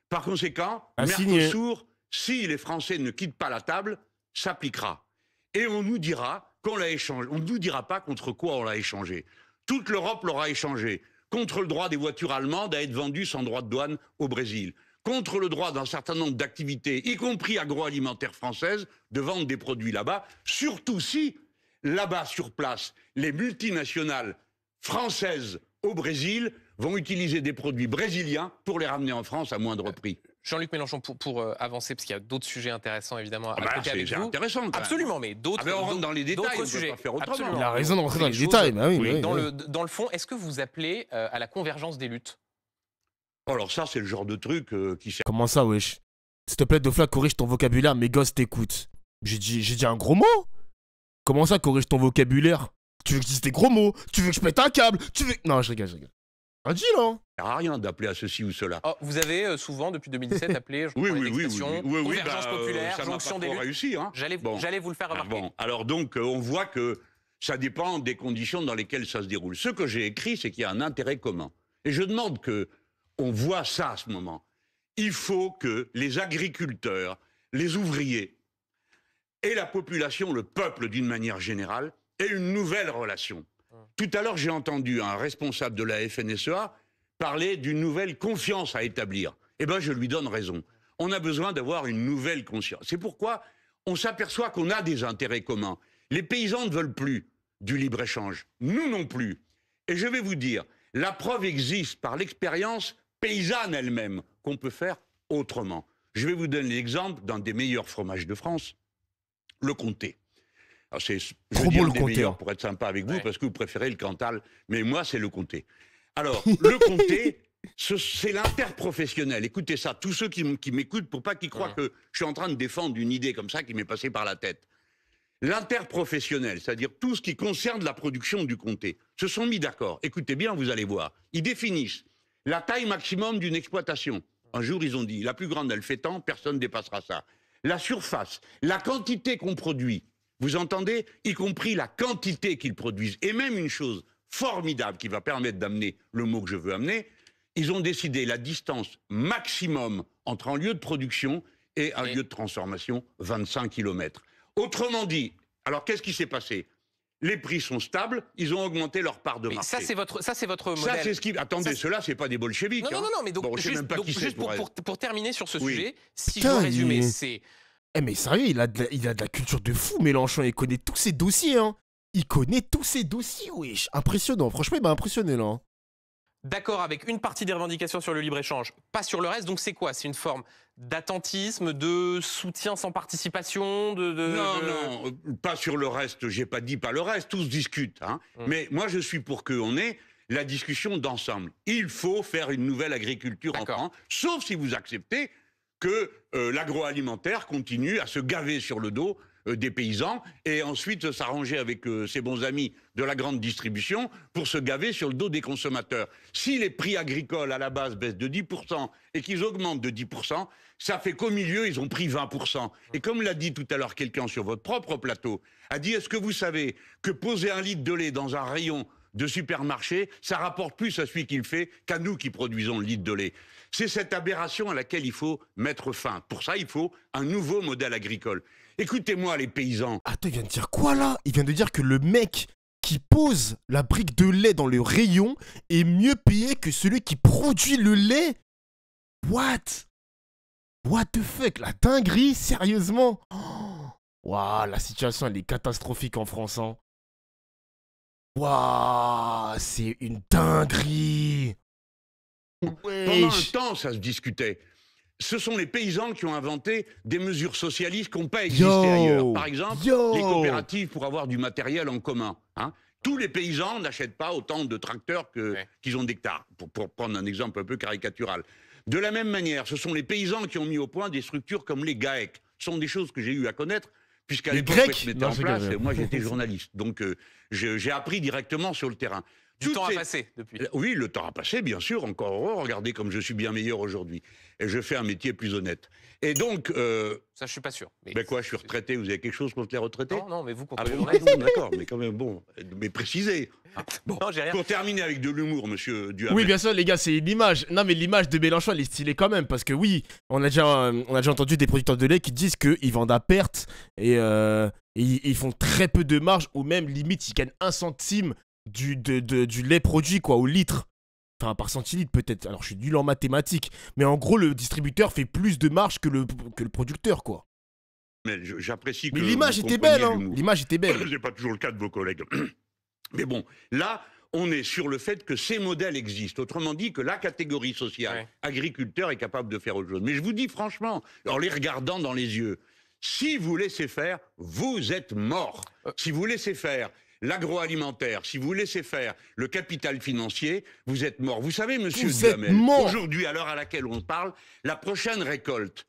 Par conséquent, Mercosur, si les Français ne quittent pas la table, s'appliquera. Et on nous dira qu'on l'a échangé. On ne nous dira pas contre quoi on l'a échangé. Toute l'Europe l'aura échangé. Contre le droit des voitures allemandes à être vendues sans droit de douane au Brésil. Contre le droit d'un certain nombre d'activités, y compris agroalimentaires françaises, de vendre des produits là-bas. Surtout si... là-bas, sur place, les multinationales françaises au Brésil vont utiliser des produits brésiliens pour les ramener en France à moindre prix. Jean-Luc Mélenchon, pour avancer, parce qu'il y a d'autres sujets intéressants, évidemment, à traiter avec vous. C'est intéressant, quand absolument, mais d'autres on rentre dans les détails, sujets. On peut pas faire autrement. Il a raison de rentrer dans les détails, bah oui, oui. Dans le fond, est-ce que vous appelez à la convergence des luttes? Alors ça, c'est le genre de truc qui sert... Comment ça, wesh? S'il te plaît, Dofla, corrige ton vocabulaire, mes gosses t'écoutent. J'ai dit un gros mot? Comment ça, corrige ton vocabulaire? Tu veux que je dise des gros mots? Tu veux que je pète un câble? Tu veux... Non, je rigole. Un deal, hein? Ça sert à rien d'appeler à ceci ou cela. Oh, vous avez souvent, depuis 2017, appelé convergence populaire, jonction des luttes. Réussi, hein. J'allais vous le faire remarquer. Bon. Alors donc, on voit que ça dépend des conditions dans lesquelles ça se déroule. Ce que j'ai écrit, c'est qu'il y a un intérêt commun. Et je demande qu'on voit ça à ce moment. Il faut que les agriculteurs, les ouvriers et la population, le peuple d'une manière générale, aient une nouvelle relation. Tout à l'heure, j'ai entendu un responsable de la FNSEA parler d'une nouvelle confiance à établir. Eh bien, je lui donne raison. On a besoin d'avoir une nouvelle conscience. C'est pourquoi on s'aperçoit qu'on a des intérêts communs. Les paysans ne veulent plus du libre-échange. Nous non plus. Et je vais vous dire, la preuve existe par l'expérience paysanne elle-même qu'on peut faire autrement. Je vais vous donner l'exemple d'un des meilleurs fromages de France, le Comté. Alors c'est, je dis un des meilleurs pour être sympa avec vous, parce que vous préférez le Cantal, mais moi c'est le Comté. Alors, le Comté C'est l'interprofessionnel. Écoutez ça, tous ceux qui m'écoutent, pour pas qu'ils croient que je suis en train de défendre une idée comme ça qui m'est passée par la tête. L'interprofessionnel, c'est-à-dire tout ce qui concerne la production du comté, se sont mis d'accord. Écoutez bien, vous allez voir. Ils définissent la taille maximum d'une exploitation. Un jour, ils ont dit, la plus grande, elle fait tant, personne ne dépassera ça. La surface, la quantité qu'on produit, vous entendez, y compris la quantité qu'ils produisent. Et même une chose formidable qui va permettre d'amener le mot que je veux amener, ils ont décidé la distance maximum entre un lieu de production et un lieu de transformation, 25 km. Autrement dit, alors qu'est-ce qui s'est passé? Les prix sont stables, ils ont augmenté leur part de marché. Ça, c'est votre modèle. Ça, c'est ce qui... Attendez, ceux-là, c'est pas des bolcheviks. Non, mais donc, bon, juste pour terminer sur ce sujet, si Putain, je dois résumer, c'est... Eh mais sérieux, il a de la culture de fou, Mélenchon. Il connaît tous ses dossiers, hein. Il connaît tous ses dossiers, wesh. Impressionnant. Franchement, il m'a impressionné, là. Hein. D'accord avec une partie des revendications sur le libre-échange, pas sur le reste. Donc c'est quoi? C'est une forme d'attentisme, de soutien sans participation Non, pas sur le reste. J'ai pas dit pas le reste. Tous discutent. Hein. Mais moi, je suis pour qu'on ait la discussion d'ensemble. Il faut faire une nouvelle agriculture en France, sauf si vous acceptez que l'agroalimentaire continue à se gaver sur le dos des paysans et ensuite s'arranger avec ses bons amis de la grande distribution pour se gaver sur le dos des consommateurs. Si les prix agricoles à la base baissent de 10% et qu'ils augmentent de 10%, ça fait qu'au milieu, ils ont pris 20%. Et comme l'a dit tout à l'heure quelqu'un sur votre propre plateau, a dit, est-ce que vous savez que poser un litre de lait dans un rayon de supermarché, ça rapporte plus à celui qui le fait qu'à nous qui produisons le litre de lait. C'est cette aberration à laquelle il faut mettre fin. Pour ça, il faut un nouveau modèle agricole. Écoutez-moi, les paysans. Attends, il vient de dire quoi, là? Il vient de dire que le mec qui pose la brique de lait dans le rayon est mieux payé que celui qui produit le lait? What? What the fuck? La dinguerie? Sérieusement? Waouh, la situation, elle est catastrophique en France, hein. Waouh, c'est une dinguerie. Pendant un temps, ça se discutait. Ce sont les paysans qui ont inventé des mesures socialistes qui n'ont pas existé ailleurs. Par exemple, les coopératives pour avoir du matériel en commun. Hein. Tous les paysans n'achètent pas autant de tracteurs qu'ils ont d'hectares, pour prendre un exemple un peu caricatural. De la même manière, ce sont les paysans qui ont mis au point des structures comme les GAEC. Ce sont des choses que j'ai eu à connaître, puisqu'à l'époque, je mettais en place, moi j'étais journaliste. Donc j'ai appris directement sur le terrain. Du temps a passé depuis. Oui, le temps a passé, bien sûr, encore heureux. Regardez comme je suis bien meilleur aujourd'hui. Et je fais un métier plus honnête. Et donc... Ça, je suis pas sûr. Mais quoi, je suis retraité, vous avez quelque chose contre les retraités? Non, mais vous... Ah bon, d'accord, mais quand même, bon, mais précisez. Bon, non, j'ai rien. Pour terminer avec de l'humour, monsieur Duhamel. Oui, bien sûr, les gars, c'est une image. Non, mais l'image de Mélenchon, elle est stylée quand même. Parce que oui, on a déjà entendu des producteurs de lait qui disent qu'ils vendent à perte. Et ils font très peu de marge. Ou même, limite, ils gagnent 1 centime du lait produit, quoi, au litre. Enfin, par centilitre, peut-être. Alors, je suis nul en mathématiques. Mais en gros, le distributeur fait plus de marge que le producteur, quoi. Mais j'apprécie que... Mais l'image était belle, hein. L'image était belle. C'est pas toujours le cas de vos collègues. Mais bon, là, on est sur le fait que ces modèles existent. Autrement dit, que la catégorie sociale, agriculteur, est capable de faire autre chose. Mais je vous dis franchement, en les regardant dans les yeux, si vous laissez faire, vous êtes mort. Si vous laissez faire l'agroalimentaire, si vous laissez faire le capital financier, vous êtes mort. Vous savez, monsieur Duhamel, aujourd'hui, à l'heure à laquelle on parle, la prochaine récolte,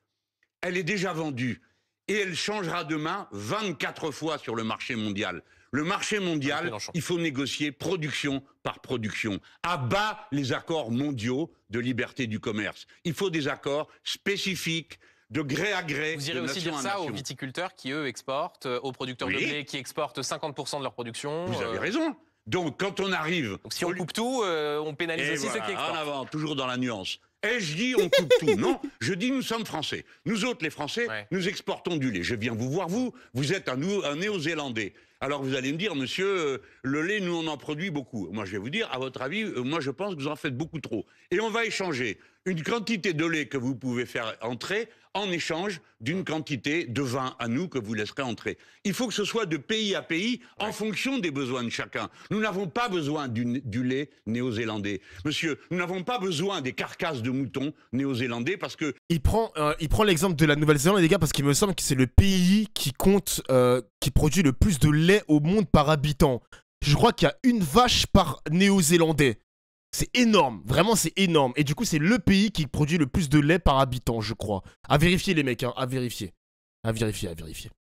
elle est déjà vendue. Et elle changera demain 24 fois sur le marché mondial. Le marché mondial, il faut négocier production par production. À bas les accords mondiaux de liberté du commerce. Il faut des accords spécifiques, de gré à gré. Vous irez aussi dire ça aux viticulteurs qui, eux, exportent, aux producteurs de blé qui exportent 50% de leur production. Vous avez raison. Donc, quand on arrive... Donc, si on coupe tout, on pénalise aussi ceux qui exportent. En avant, toujours dans la nuance. Et je dis on coupe tout. Non, je dis nous sommes français. Nous autres, les Français, nous exportons du lait. Je viens vous voir, vous êtes un Néo-Zélandais. Alors vous allez me dire, monsieur, le lait, nous on en produit beaucoup. Moi je vais vous dire, à votre avis, moi je pense que vous en faites beaucoup trop. Et on va échanger une quantité de lait que vous pouvez faire entrer en échange d'une quantité de vin à nous que vous laisserez entrer. Il faut que ce soit de pays à pays en fonction des besoins de chacun. Nous n'avons pas besoin du lait néo-zélandais. Monsieur, nous n'avons pas besoin des carcasses de moutons néo-zélandais parce que... Il prend l'exemple de la Nouvelle-Zélande, les gars, parce qu'il me semble que c'est le pays qui compte, qui produit le plus de lait au monde par habitant. Je crois qu'il y a une vache par néo-zélandais. C'est énorme, vraiment c'est énorme. Et du coup, c'est le pays qui produit le plus de lait par habitant, je crois. À vérifier les mecs, hein, à vérifier. À vérifier, à vérifier.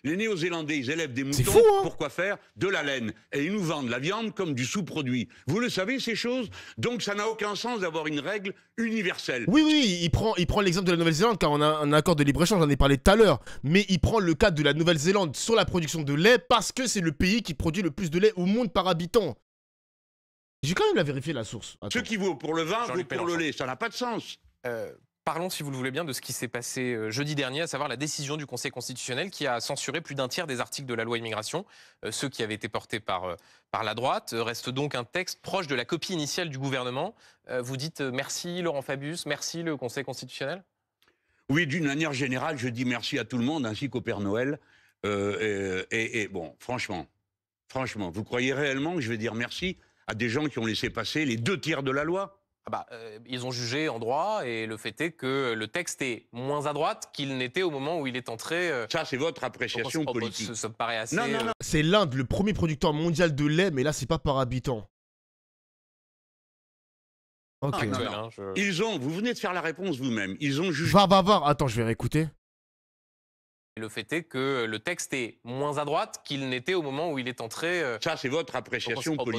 Les Néo-Zélandais, ils élèvent des moutons. Fou, hein. Pourquoi faire? De la laine. Et ils nous vendent la viande comme du sous-produit. Vous le savez, ces choses? Donc ça n'a aucun sens d'avoir une règle universelle. Oui, oui, il prend l'exemple de la Nouvelle-Zélande car on a un accord de libre-échange, j'en ai parlé tout à l'heure. Mais il prend le cas de la Nouvelle-Zélande sur la production de lait parce que c'est le pays qui produit le plus de lait au monde par habitant. J'ai quand même la vérifier la source. Attends. Ce qui vaut pour le vin vaut pour le lait. Ça n'a pas de sens. Parlons, si vous le voulez bien, de ce qui s'est passé jeudi dernier, à savoir la décision du Conseil constitutionnel qui a censuré plus d'un tiers des articles de la loi immigration. Ceux qui avaient été portés par la droite. Reste donc un texte proche de la copie initiale du gouvernement. Vous dites merci Laurent Fabius, merci le Conseil constitutionnel? Oui, d'une manière générale, je dis merci à tout le monde, ainsi qu'au Père Noël. Bon, franchement, vous croyez réellement que je vais dire merci à des gens qui ont laissé passer les 2 tiers de la loi? Ils ont jugé en droit et le fait est que le texte est moins à droite qu'il n'était au moment où il est entré. Ça, c'est votre appréciation politique. Ça me paraît assez... Non. C'est l'Inde, le premier producteur mondial de lait, mais là, c'est pas par habitant. Ok. Non. Vous venez de faire la réponse vous-même. Ils ont jugé. Va. Attends, je vais réécouter. Le fait est que le texte est moins à droite qu'il n'était au moment où il est entré. Ça, c'est votre appréciation politique.